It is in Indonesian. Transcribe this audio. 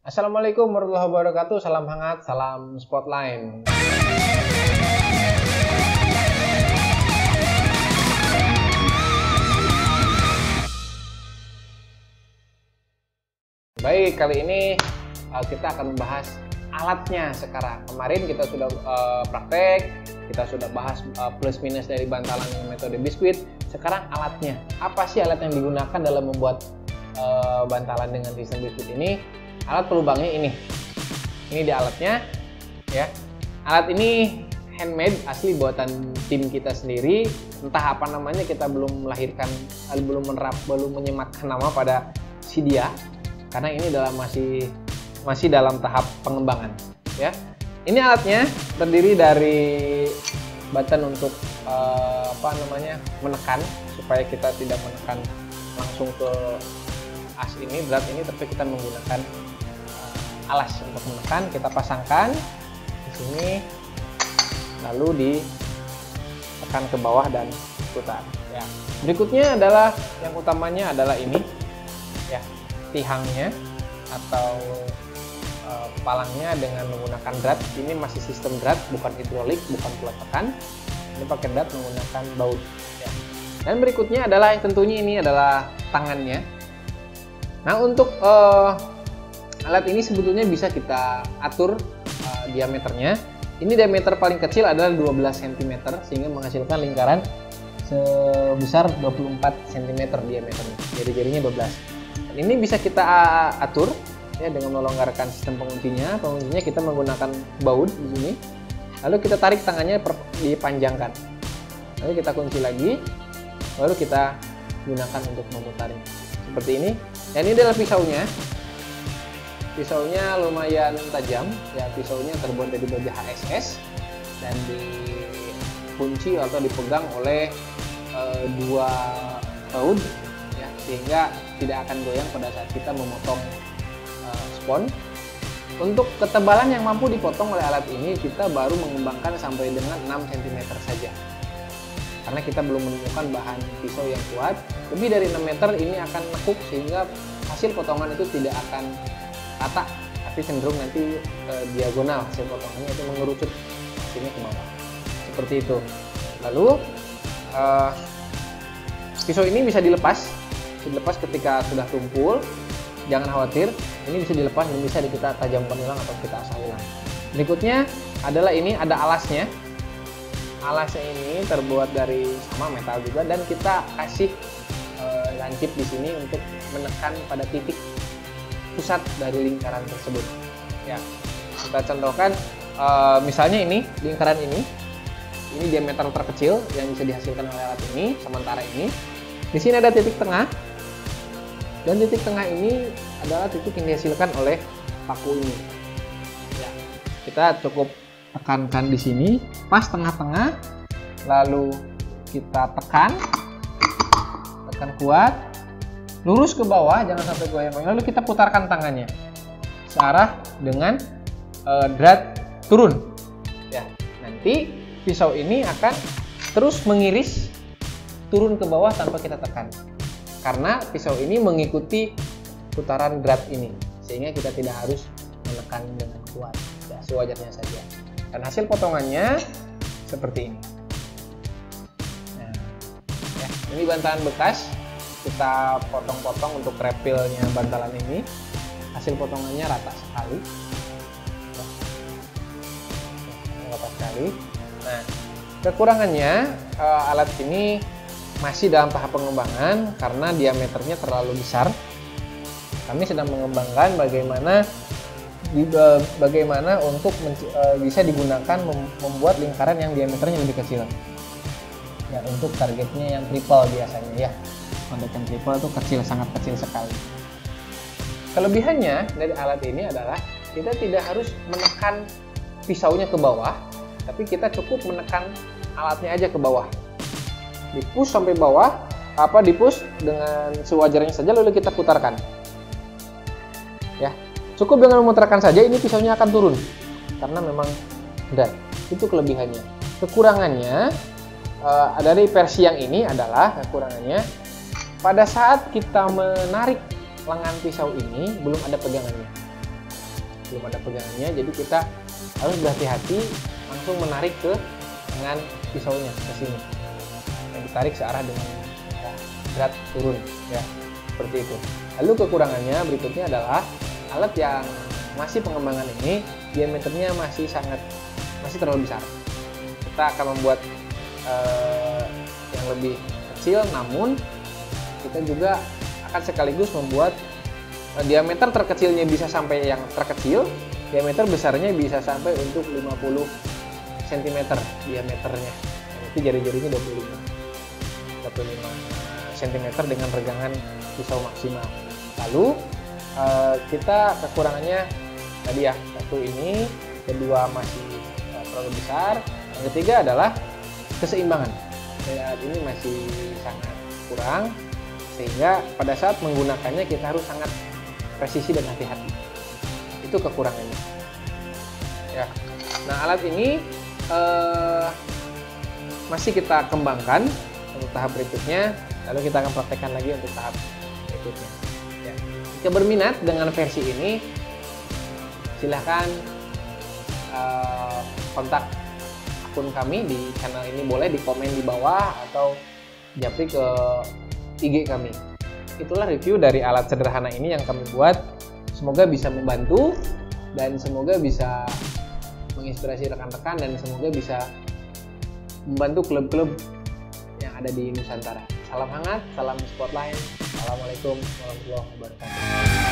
Assalamualaikum warahmatullahi wabarakatuh. Salam hangat, salam Spotline. Baik, kali ini kita akan membahas alatnya sekarang. Kemarin kita sudah praktek, kita sudah bahas plus minus dari bantalan dengan metode biskuit. Sekarang alatnya. Apa sih alat yang digunakan dalam membuat bantalan dengan sistem biskuit ini? Alat pelubangnya ini. Ini dia alatnya, ya. Alat ini handmade, asli buatan tim kita sendiri. Entah apa namanya, kita belum melahirkan, belum menyematkan nama pada si dia, karena ini masih dalam tahap pengembangan, ya. Ini alatnya terdiri dari button untuk menekan, supaya kita tidak menekan langsung ke as ini, berat ini, tapi kita menggunakan alas untuk menekan. Kita pasangkan di sini, lalu ditekan ke bawah dan putar, ya. Berikutnya adalah yang utamanya adalah ini, ya, tihangnya atau palangnya dengan menggunakan drat. Ini masih sistem drat, bukan hidrolik, bukan pelat tekan. Ini pakai drat menggunakan baut, ya. Dan berikutnya adalah yang tentunya ini adalah tangannya. Nah, untuk alat ini sebetulnya bisa kita atur diameternya. Ini diameter paling kecil adalah 12 cm, sehingga menghasilkan lingkaran sebesar 24 cm diameternya. Jari-jarinya 12. Dan ini bisa kita atur, ya, dengan melonggarkan sistem penguncinya. Penguncinya kita menggunakan baut di sini. Lalu kita tarik tangannya, dipanjangkan. Lalu kita kunci lagi, baru kita gunakan untuk memutarnya. Seperti ini. Dan ini adalah pisaunya. Pisaunya lumayan tajam, ya. Pisaunya terbuat dari baja HSS dan dikunci atau dipegang oleh dua baut, ya, sehingga tidak akan goyang pada saat kita memotong spons. Untuk ketebalan yang mampu dipotong oleh alat ini, kita baru mengembangkan sampai dengan 6 cm saja, karena kita belum menemukan bahan pisau yang kuat. Lebih dari 6 meter ini akan nekuk, sehingga hasil potongan itu tidak akan rata, tapi cenderung nanti diagonal hasil potongannya, itu mengerucut sini ke bawah, seperti itu. Lalu pisau ini bisa dilepas ketika sudah tumpul. Jangan khawatir, ini bisa dilepas dan bisa kita tajamkan ulang atau kita asah ulang. Berikutnya adalah ini, ada alasnya. Alasnya ini terbuat dari sama metal juga, dan kita kasih lancip di sini untuk menekan pada titik pusat dari lingkaran tersebut, ya. Kita contohkan misalnya ini lingkaran ini diameter terkecil yang bisa dihasilkan oleh alat ini. Sementara ini di sini ada titik tengah, dan titik tengah ini adalah titik yang dihasilkan oleh paku ini, ya. Kita cukup tekankan di sini pas tengah-tengah, lalu kita tekan kuat, lurus ke bawah, jangan sampai goyang-goyang. Lalu kita putarkan tangannya searah dengan drat turun, ya. Nanti pisau ini akan terus mengiris turun ke bawah tanpa kita tekan, karena pisau ini mengikuti putaran drat ini, sehingga kita tidak harus menekan dengan kuat, ya, sewajarnya saja. Dan hasil potongannya seperti ini. Nah, ya, ini bantalan bekas, kita potong-potong untuk repilnya bantalan ini. Hasil potongannya rata sekali, rata sekali. Nah, kekurangannya alat ini masih dalam tahap pengembangan karena diameternya terlalu besar. Kami sedang mengembangkan bagaimana untuk bisa digunakan membuat lingkaran yang diameternya lebih kecil, ya, untuk targetnya yang triple biasanya, ya. Untuk yang triple itu kecil, sangat kecil sekali. Kelebihannya dari alat ini adalah kita tidak harus menekan pisaunya ke bawah, tapi kita cukup menekan alatnya aja ke bawah. Di-push sampai bawah, di-push dengan sewajarnya saja, lalu kita putarkan. Ya, cukup dengan memutarkan saja, ini pisaunya akan turun karena memang drat. Itu kelebihannya. Kekurangannya dari versi yang ini adalah kekurangannya pada saat kita menarik lengan pisau ini belum ada pegangannya. belum ada pegangannya, jadi kita harus berhati-hati langsung menarik ke dengan pisaunya ke sini, yang ditarik searah dengan berat turun ya, seperti itu. Lalu kekurangannya berikutnya adalah alat yang masih pengembangan ini diameternya masih terlalu besar. Kita akan membuat yang lebih kecil, namun kita juga akan sekaligus membuat diameter terkecilnya bisa sampai yang terkecil, diameter besarnya bisa sampai untuk 50 cm diameternya. Itu jari-jarinya 25 cm dengan regangan pisau maksimal. Lalu kita kekurangannya tadi ya, satu ini, kedua masih terlalu besar, yang ketiga adalah keseimbangan. Saat ini masih sangat kurang, sehingga pada saat menggunakannya kita harus sangat presisi dan hati-hati. Itu kekurangannya ya. Nah, alat ini masih kita kembangkan untuk tahap berikutnya, lalu kita akan praktekkan lagi untuk tahap berikutnya ya. Jika berminat dengan versi ini, silahkan kontak akun kami di channel ini, boleh di komen di bawah atau japri ke IG kami. Itulah review dari alat sederhana ini yang kami buat. Semoga bisa membantu dan semoga bisa menginspirasi rekan-rekan dan semoga bisa membantu klub-klub yang ada di Nusantara. Salam hangat, salam Spotline. Assalamualaikum warahmatullahi wabarakatuh.